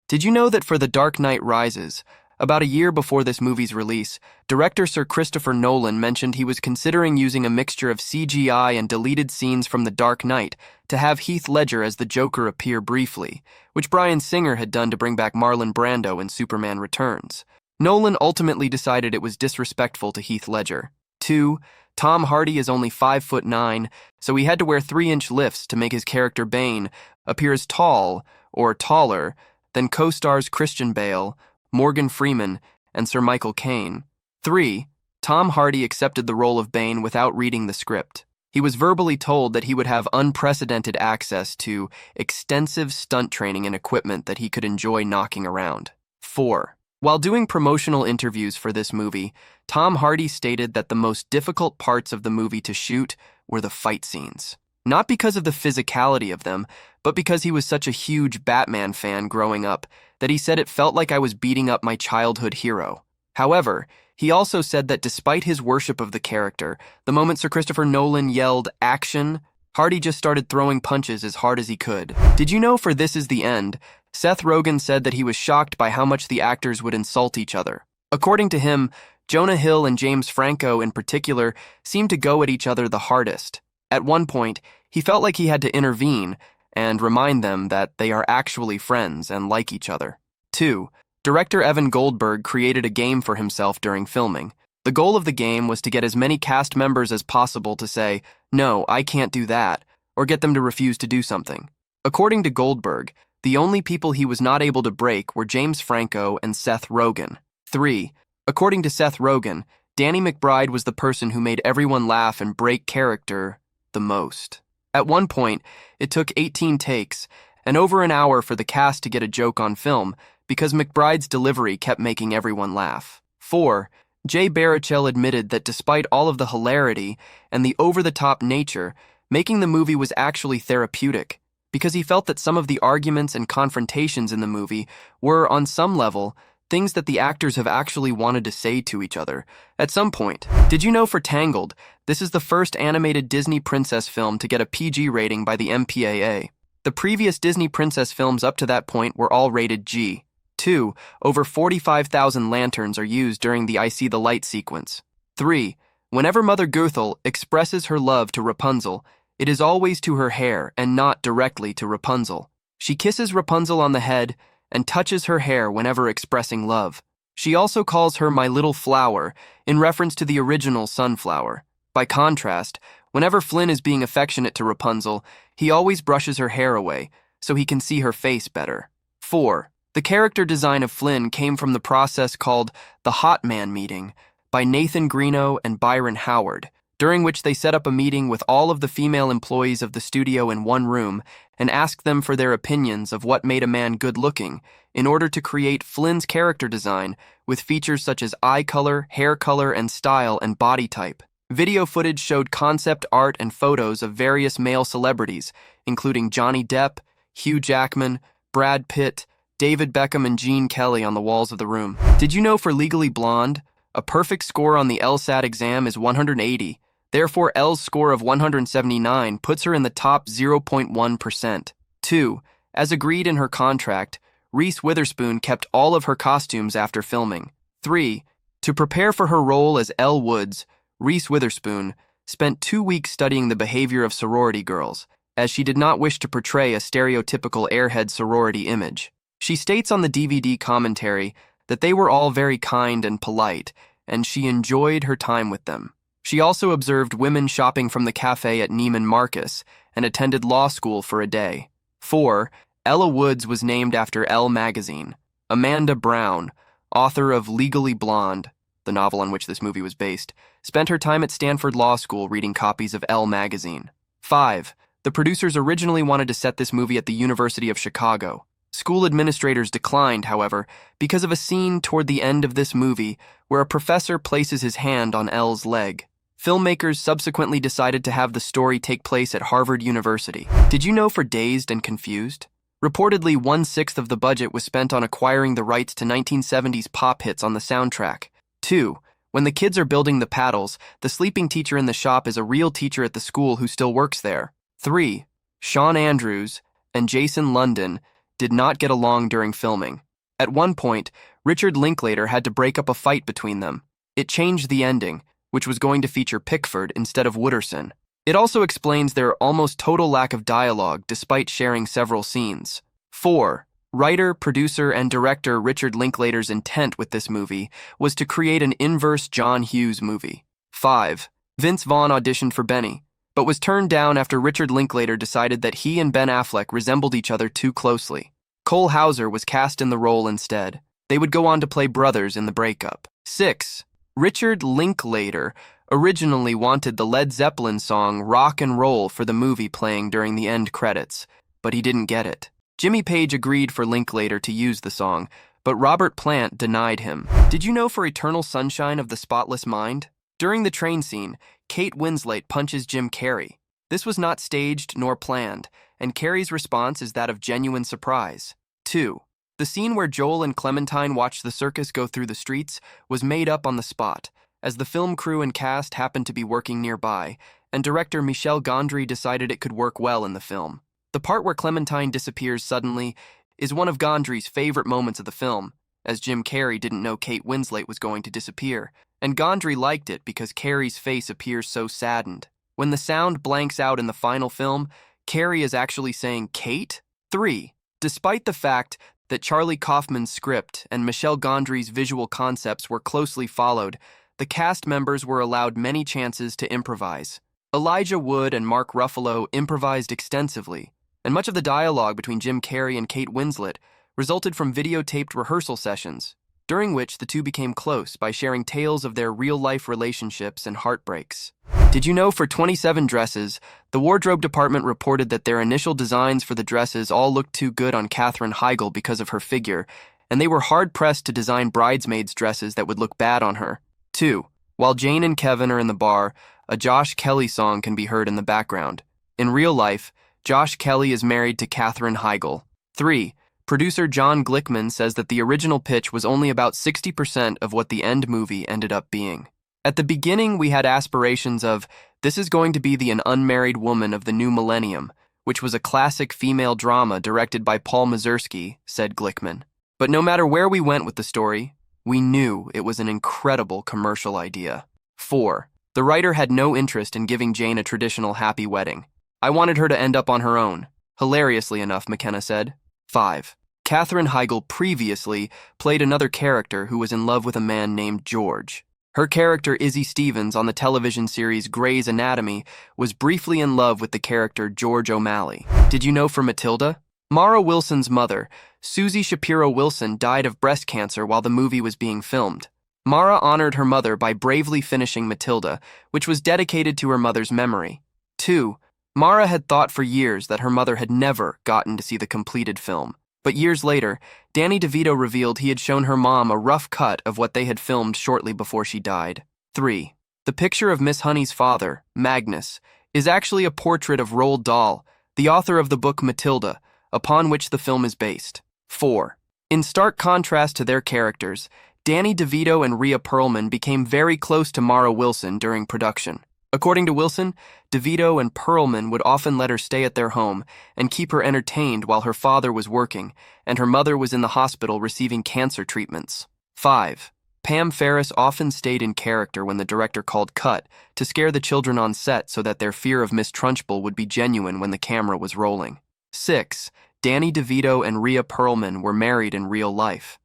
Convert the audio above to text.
Did you know that for The Dark Knight Rises, about a year before this movie's release, director Sir Christopher Nolan mentioned he was considering using a mixture of CGI and deleted scenes from The Dark Knight to have Heath Ledger as the Joker appear briefly, which Bryan Singer had done to bring back Marlon Brando in Superman Returns. Nolan ultimately decided it was disrespectful to Heath Ledger. 2. Tom Hardy is only 5'9", so he had to wear 3-inch lifts to make his character Bane appear as tall, or taller, than co-stars Christian Bale, Morgan Freeman, and Sir Michael Caine. 3. Tom Hardy accepted the role of Bane without reading the script. He was verbally told that he would have unprecedented access to extensive stunt training and equipment that he could enjoy knocking around. 4. While doing promotional interviews for this movie, Tom Hardy stated that the most difficult parts of the movie to shoot were the fight scenes. Not because of the physicality of them, but because he was such a huge Batman fan growing up that he said it felt like I was beating up my childhood hero. However, he also said that despite his worship of the character, the moment Sir Christopher Nolan yelled, "Action!", Hardy just started throwing punches as hard as he could. Did you know for This Is the End, Seth Rogen said that he was shocked by how much the actors would insult each other. According to him, Jonah Hill and James Franco in particular seemed to go at each other the hardest. At one point, he felt like he had to intervene and remind them that they are actually friends and like each other. 2. Director Evan Goldberg created a game for himself during filming. The goal of the game was to get as many cast members as possible to say, "No, I can't do that," or get them to refuse to do something. According to Goldberg, the only people he was not able to break were James Franco and Seth Rogen. 3. According to Seth Rogen, Danny McBride was the person who made everyone laugh and break character the most. At one point, it took 18 takes and over an hour for the cast to get a joke on film because McBride's delivery kept making everyone laugh. 4. Jay Baruchel admitted that despite all of the hilarity and the over-the-top nature, making the movie was actually therapeutic because he felt that some of the arguments and confrontations in the movie were, on some level, things that the actors have actually wanted to say to each other at some point. Did you know for Tangled, this is the first animated Disney princess film to get a PG rating by the MPAA. The previous Disney princess films up to that point were all rated G. 2. Over 45,000 lanterns are used during the I See the Light sequence. 3. Whenever Mother Gothel expresses her love to Rapunzel, it is always to her hair and not directly to Rapunzel. She kisses Rapunzel on the head and touches her hair whenever expressing love. She also calls her "my little flower" in reference to the original sunflower. By contrast, whenever Flynn is being affectionate to Rapunzel, he always brushes her hair away so he can see her face better. 4. The character design of Flynn came from the process called the Hot Man Meeting by Nathan Greeno and Byron Howard, during which they set up a meeting with all of the female employees of the studio in one room and asked them for their opinions of what made a man good-looking in order to create Flynn's character design with features such as eye color, hair color, and style and body type. Video footage showed concept art and photos of various male celebrities, including Johnny Depp, Hugh Jackman, Brad Pitt, David Beckham, and Gene Kelly on the walls of the room. Did you know for Legally Blonde, a perfect score on the LSAT exam is 180. Therefore, Elle's score of 179 puts her in the top 0.1%. 2. As agreed in her contract, Reese Witherspoon kept all of her costumes after filming. 3. To prepare for her role as Elle Woods, Reese Witherspoon spent 2 weeks studying the behavior of sorority girls, as she did not wish to portray a stereotypical airhead sorority image. She states on the DVD commentary that they were all very kind and polite, and she enjoyed her time with them. She also observed women shopping from the cafe at Neiman Marcus and attended law school for a day. 4. Ella Woods was named after Elle magazine. Amanda Brown, author of Legally Blonde, the novel on which this movie was based, spent her time at Stanford Law School reading copies of Elle magazine. 5. The producers originally wanted to set this movie at the University of Chicago. School administrators declined, however, because of a scene toward the end of this movie where a professor places his hand on Elle's leg. Filmmakers subsequently decided to have the story take place at Harvard University. Did you know for Dazed and Confused? Reportedly, 1/6 of the budget was spent on acquiring the rights to 1970s pop hits on the soundtrack. 2. When the kids are building the paddles, the sleeping teacher in the shop is a real teacher at the school who still works there. 3. Sean Andrews and Jason London did not get along during filming. At one point, Richard Linklater had to break up a fight between them. It changed the ending, which was going to feature Pickford instead of Wooderson. It also explains their almost total lack of dialogue despite sharing several scenes. 4. Writer, producer, and director Richard Linklater's intent with this movie was to create an inverse John Hughes movie. 5. Vince Vaughn auditioned for Benny, but was turned down after Richard Linklater decided that he and Ben Affleck resembled each other too closely. Cole Hauser was cast in the role instead. They would go on to play brothers in the breakup. 6. Richard Linklater originally wanted the Led Zeppelin song Rock and Roll for the movie playing during the end credits, but he didn't get it. Jimmy Page agreed for Linklater to use the song, but Robert Plant denied him. Did you know for Eternal Sunshine of the Spotless Mind? During the train scene, Kate Winslet punches Jim Carrey. This was not staged nor planned, and Carrey's response is that of genuine surprise. 2. The scene where Joel and Clementine watch the circus go through the streets was made up on the spot, as the film crew and cast happened to be working nearby, and director Michel Gondry decided it could work well in the film. The part where Clementine disappears suddenly is one of Gondry's favorite moments of the film, as Jim Carrey didn't know Kate Winslet was going to disappear, and Gondry liked it because Carrey's face appears so saddened. When the sound blanks out in the final film, Carrey is actually saying, "Kate?" 3. Despite the fact that Charlie Kaufman's script and Michel Gondry's visual concepts were closely followed, the cast members were allowed many chances to improvise. Elijah Wood and Mark Ruffalo improvised extensively, and much of the dialogue between Jim Carrey and Kate Winslet resulted from videotaped rehearsal sessions, during which the two became close by sharing tales of their real-life relationships and heartbreaks. Did you know for 27 dresses, the wardrobe department reported that their initial designs for the dresses all looked too good on Katherine Heigl because of her figure, and they were hard-pressed to design bridesmaids' dresses that would look bad on her. 2. While Jane and Kevin are in the bar, a Josh Kelly song can be heard in the background. In real life, Josh Kelly is married to Katherine Heigl. 3. Producer John Glickman says that the original pitch was only about 60% of what the end movie ended up being. At the beginning, we had aspirations of, this is going to be an unmarried woman of the new millennium, which was a classic female drama directed by Paul Mazursky, said Glickman. But no matter where we went with the story, we knew it was an incredible commercial idea. 4. The writer had no interest in giving Jane a traditional happy wedding. I wanted her to end up on her own. Hilariously enough, McKenna said. 5. Katherine Heigl previously played another character who was in love with a man named George. Her character Izzy Stevens on the television series Grey's Anatomy was briefly in love with the character George O'Malley. Did you know for Matilda? Mara Wilson's mother, Susie Shapiro Wilson, died of breast cancer while the movie was being filmed. Mara honored her mother by bravely finishing Matilda, which was dedicated to her mother's memory. 2. Mara had thought for years that her mother had never gotten to see the completed film. But years later, Danny DeVito revealed he had shown her mom a rough cut of what they had filmed shortly before she died. 3. The picture of Miss Honey's father, Magnus, is actually a portrait of Roald Dahl, the author of the book Matilda, upon which the film is based. 4. In stark contrast to their characters, Danny DeVito and Rhea Perlman became very close to Mara Wilson during production. According to Wilson, DeVito and Perlman would often let her stay at their home and keep her entertained while her father was working and her mother was in the hospital receiving cancer treatments. 5. Pam Ferris often stayed in character when the director called cut to scare the children on set so that their fear of Miss Trunchbull would be genuine when the camera was rolling. 6. Danny DeVito and Rhea Perlman were married in real life.